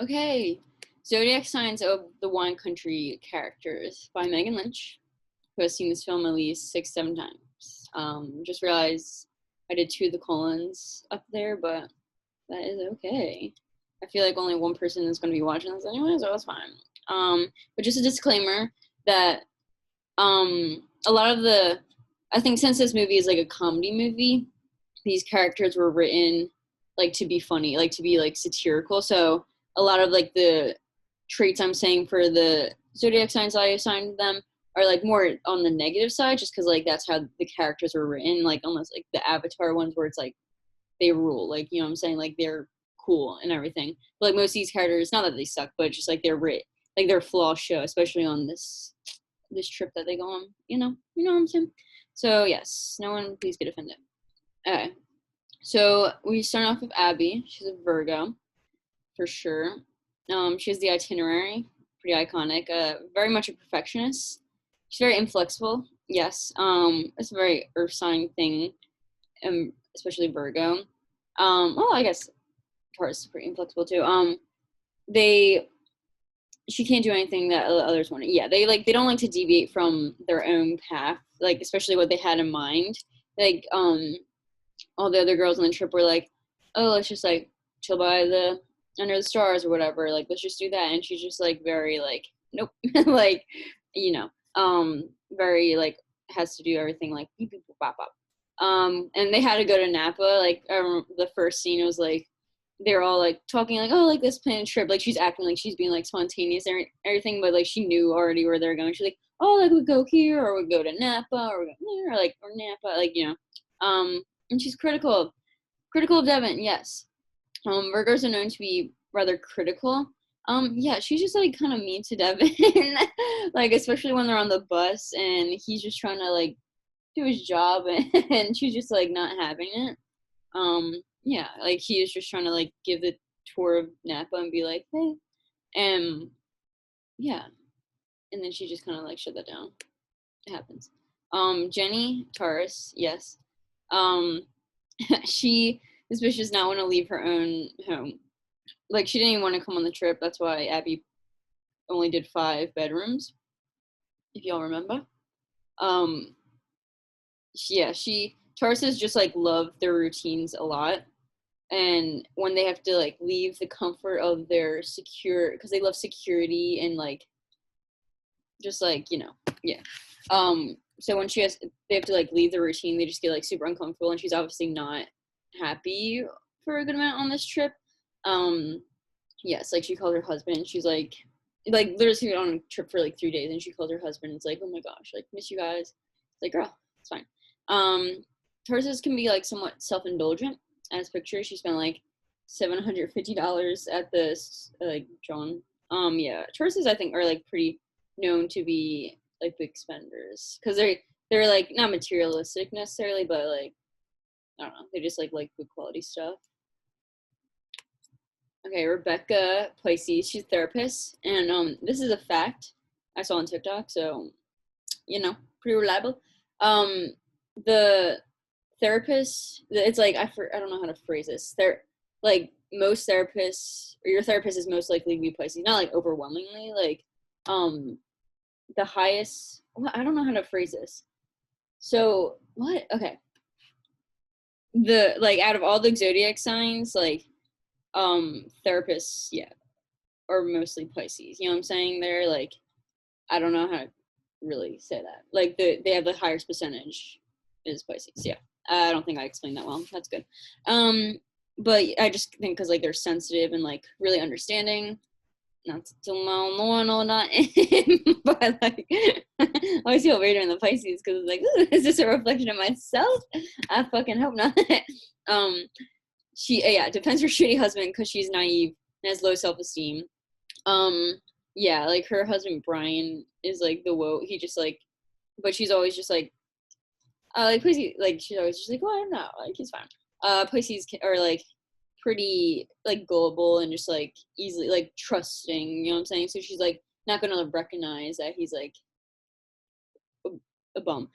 Okay, Zodiac Signs of the Wine Country Characters by Megan Lynch, who has seen this film at least 6, 7 times. Just realized I did two of the colons up there, but that is okay. I feel like only one person is going to be watching this anyway, so that's fine. But just a disclaimer that a lot of I think since this movie is like a comedy movie, these characters were written like to be funny, like to be like satirical. So a lot of like the traits I'm saying for the zodiac signs I assigned them are like more on the negative side, just because like that's how the characters were written, like almost like the Avatar ones where it's like they rule, like you know what I'm saying, like they're cool and everything. But like most of these characters, not that they suck, but just like they're writ, like their flaws show, especially on this trip that they go on. You know what I'm saying. So yes, no one please get offended. Okay, so we start off with Abby. She's a Virgo, for sure. She has the itinerary, pretty iconic. Very much a perfectionist. She's very inflexible. Yes. It's a very earth sign thing, especially Virgo. Well, I guess Taurus is pretty inflexible too. She can't do anything that others want to. Yeah, they don't like to deviate from their own path, like especially what they had in mind. Like all the other girls on the trip were like, oh, let's just like chill by the under the stars or whatever, like let's just do that. And she's just like very like nope. Like you know very like has to do everything like beep beep bop bop. And they had to go to Napa. Like the first scene was like they're all like talking like, oh, like this planned trip, like she's acting like she's being like spontaneous and everything, but like she knew already where they're going. She's like, oh, like we go here or we go to Napa or we go here or Napa, like and she's critical of Devin. Yes. Virgos are known to be rather critical. Yeah, she's just like kind of mean to Devin, like especially when they're on the bus and he's just trying to like do his job and she's just like not having it. Yeah, like he is just trying to like give the tour of Napa and be like, hey, yeah, and then she just kind of like shut that down. It happens. Jenny Taurus, yes. She this bitch does not want to leave her own home. Like she didn't even want to come on the trip. That's why Abby only did 5 bedrooms, if y'all remember. She Tauruses just like love their routines a lot, and when they have to like leave the comfort of their secure, because they love security and like just like yeah. So when they have to like leave the routine, they just get like super uncomfortable, and she's obviously not happy for a good amount on this trip. Yes, like she called her husband. She's like literally on a trip for like 3 days, and she called her husband. It's like, oh my gosh, like miss you guys. It's like, girl, it's fine. Tauruses can be like somewhat self-indulgent. As pictured, she spent like $750 at this like John. Yeah, Tauruses I think are like pretty known to be like big spenders because they're like not materialistic necessarily, but like I don't know, they just like good quality stuff. Okay, Rebecca Pisces, she's a therapist, and this is a fact I saw on TikTok, so pretty reliable. The therapist, it's like I don't know how to phrase this. They're like most therapists, or your therapist is most likely to be Pisces, not like overwhelmingly, like the highest. Well, I don't know how to phrase this. So what? Okay, the like out of all the zodiac signs, like therapists, yeah, are mostly Pisces. You know what I'm saying? They're like, I don't know how to really say that. Like they have the highest percentage is Pisces. Yeah, I don't think I explained that well. That's good. But I just think because like they're sensitive and like really understanding. Not to no, not but like I always feel weirder in the Pisces because it's like, is this a reflection of myself? I fucking hope not. She defends her shitty husband because she's naive and has low self-esteem. Yeah, like her husband Brian is like the woe. He just like, but she's always just like Pisces, like she's always just like, oh, I don't know, like he's fine. Pisces are like pretty like gullible and just like easily like trusting, you know what I'm saying? So she's like not gonna recognize that he's like a bum,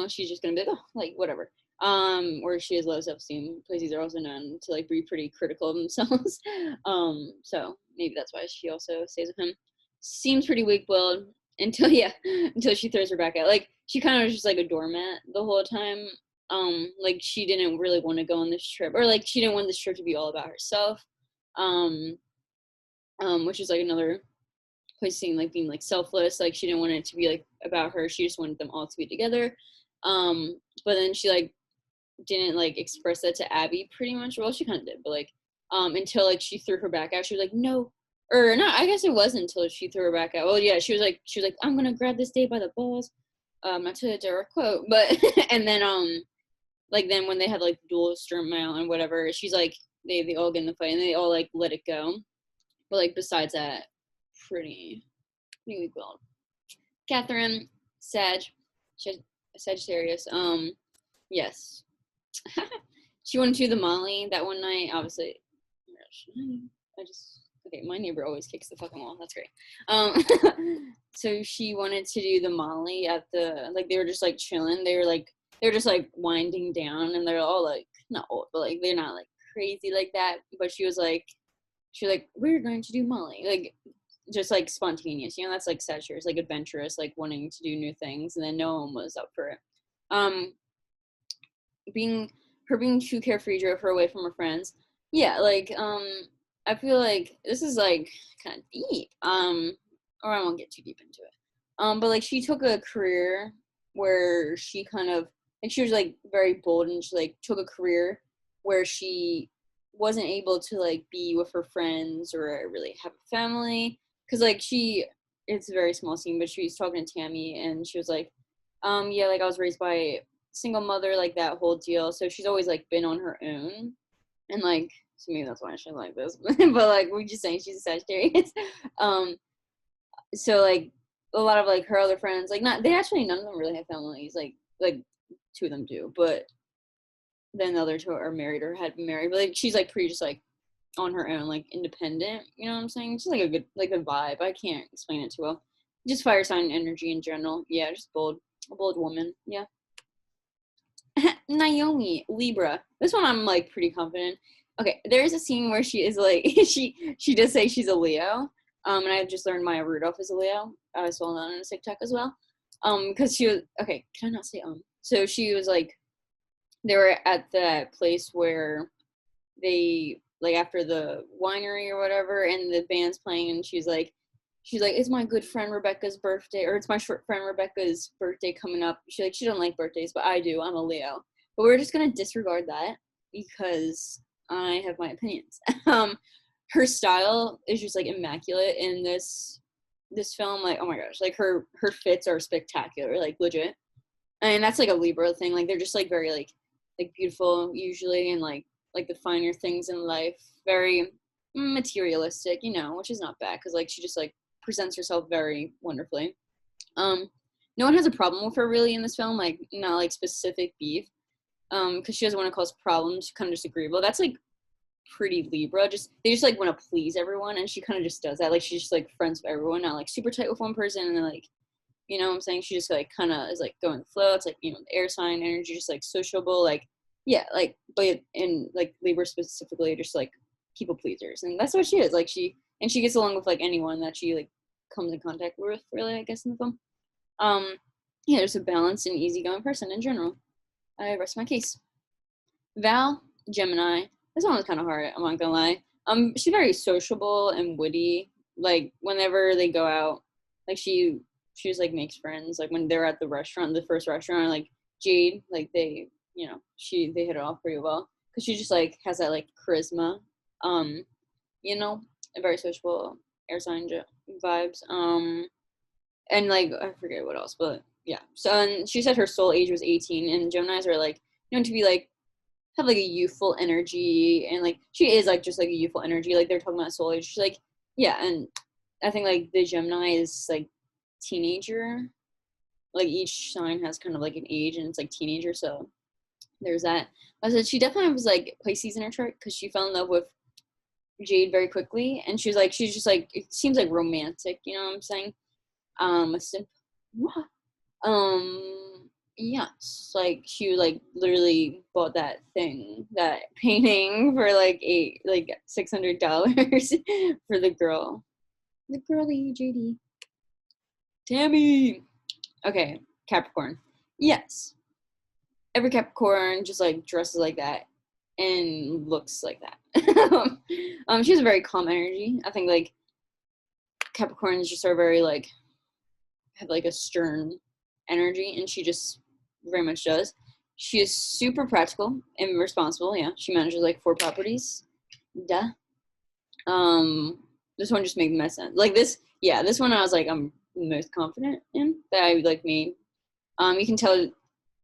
she's just gonna be like, oh, like whatever. where she has low self-esteem. Pisces are also known to like be pretty critical of themselves. So maybe that's why she also stays with him. Seems pretty weak-willed until until she throws her back out. Like she kind of was just like a doormat the whole time. Like she didn't really want to go on this trip, or like she didn't want this trip to be all about herself. Um, which is like another placing like being like selfless. Like she didn't want it to be like about her. She just wanted them all to be together. But then she like didn't like express that to Abby pretty much. Well, she kind of did, but like until like she threw her back out. She was like, no, or no, I guess it wasn't until she threw her back out. Well, yeah, she was like, I'm gonna grab this day by the balls. Not to a direct quote, but and then like then when they had like dual storm out and whatever, she's like they all get in the fight and they all like let it go. But like besides that, pretty weak willed. Catherine, Sag, Sagittarius. Yes. She went to the Molly that one night. Obviously, oh my gosh, I just okay. My neighbor always kicks the fucking wall. That's great. So she wanted to do the Molly at the like they were just like chilling. They were just like winding down, and they're all like not old, but like they're not like crazy like that. But she was like, we're going to do Molly, like just like spontaneous. You know, that's like Sagittarius, like adventurous, like wanting to do new things, and then no one was up for it. Being too carefree drove her away from her friends. Yeah, like I feel like this is like kind of deep. Or I won't get too deep into it. But like she took a career where she kind of like she was like very bold and she like took a career where she wasn't able to like be with her friends or really have a family because like it's a very small scene, but she was talking to Tammy and she was like yeah, like I was raised by single mother, like that whole deal. So she's always like been on her own, and like to me that's why she like this. But like we're just saying she's a Sagittarius. So like a lot of like her other friends, like not they actually none of them really have families. Like two of them do, but then the other two are married or had been married. But like she's like pretty just like on her own, like independent. You know what I'm saying? It's just like a vibe. I can't explain it too well. Just fire sign energy in general. Yeah, just bold, a bold woman. Yeah. Naomi, Libra. This one I'm like pretty confident. Okay, there's a scene where she is like she does say she's a Leo. And I just learned Maya Rudolph is a Leo. It's well known on TikTok as well. Because she was okay. Can I not say So she was like, they were at that place where they like after the winery or whatever, and the band's playing, and she's like, it's my good friend Rebecca's birthday, or it's my short friend Rebecca's birthday coming up. She don't like birthdays, but I do. I'm a Leo. But we're just gonna disregard that because I have my opinions. Her style is just like immaculate in this film. Like, oh my gosh, like her fits are spectacular, like legit. And that's like a Libra thing. Like they're just like very like beautiful usually, and like the finer things in life, very materialistic, you know, which is not bad because like she just like presents herself very wonderfully. No one has a problem with her really in this film, like not like specific beef, because she doesn't want to cause problems, kind of disagreeable. That's like pretty Libra. They just like want to please everyone, and she kind of just does that. Like she's just like friends with everyone, not like super tight with one person, and then like, you know what I'm saying? She just like kind of is like going with the flow. It's like, you know, the air sign energy, just like sociable, like yeah, like but in like Libra specifically, just like people pleasers, and that's what she is. Like she gets along with like anyone that she like comes in contact with, really, I guess in the film. Yeah, just a balanced and easygoing person in general. I rest my case. Val, Gemini. This one was kind of hard, I'm not gonna lie. She's very sociable and witty. Like whenever they go out, like she just like makes friends. Like when they're at the restaurant, the first restaurant, like Jade, like they, you know, they hit it off pretty well because she just like has that like charisma. You know, a very sociable air sign vibes. And like I forget what else, but yeah. So and she said her soul age was 18, and Geminis are like known to be like have like a youthful energy, and like she is like just like a youthful energy. Like they're talking about soul age. She's like, yeah, and I think like the Gemini is like teenager. Like each sign has kind of like an age, and it's like teenager. So there's that. I said she definitely was like Pisces in her chart because she fell in love with Jade very quickly, and she's just like it seems like romantic. You know what I'm saying? A simp. Yes, like she like literally bought that painting for like $600 for the girly JD. Tammy. Okay, Capricorn. Yes, every Capricorn just like dresses like that and looks like that. She has a very calm energy. I think like Capricorns just are very like have like a stern energy, and she just very much does. She is super practical and responsible. Yeah, she manages like 4 properties. Duh. This one just made the most sense. Like this, yeah, this one I was like I'm most confident in that I like made. You can tell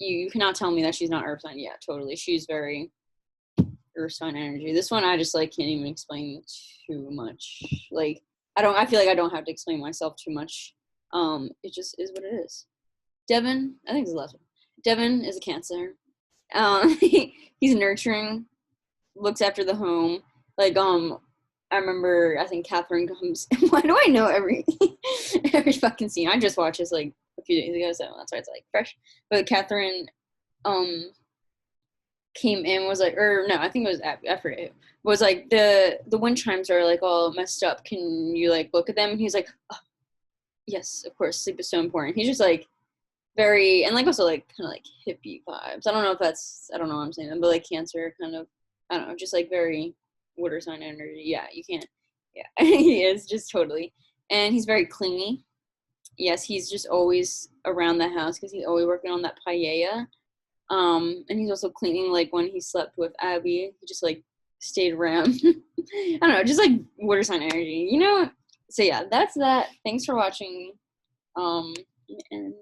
you cannot tell me that she's not earth sign. Yeah, totally. She's very earth sign energy. This one I just like can't even explain too much. Like I feel like I don't have to explain myself too much. It just is what it is. Devin, I think it's the last one. Devin is a Cancer. He's nurturing, looks after the home. Like I remember I think Catherine comes. Why do I know every every fucking scene? I just watched this like a few days ago, so that's why it's like fresh. But Catherine came in, was like, or no, I think it was after it was like the wind chimes are like all messed up. Can you like look at them? And he's like, oh, yes, of course, sleep is so important. He's just like very, and like also like kind of like hippie vibes. I don't know if that's, I don't know what I'm saying, but like Cancer kind of, I don't know, just like very water sign energy. Yeah, you can't. Yeah, he is just totally, and he's very clingy. Yes, he's just always around the house because he's always working on that paella. And he's also cleaning like when he slept with Abby. He just like stayed around. I don't know, just like water sign energy, you know. So yeah, that's that. Thanks for watching. And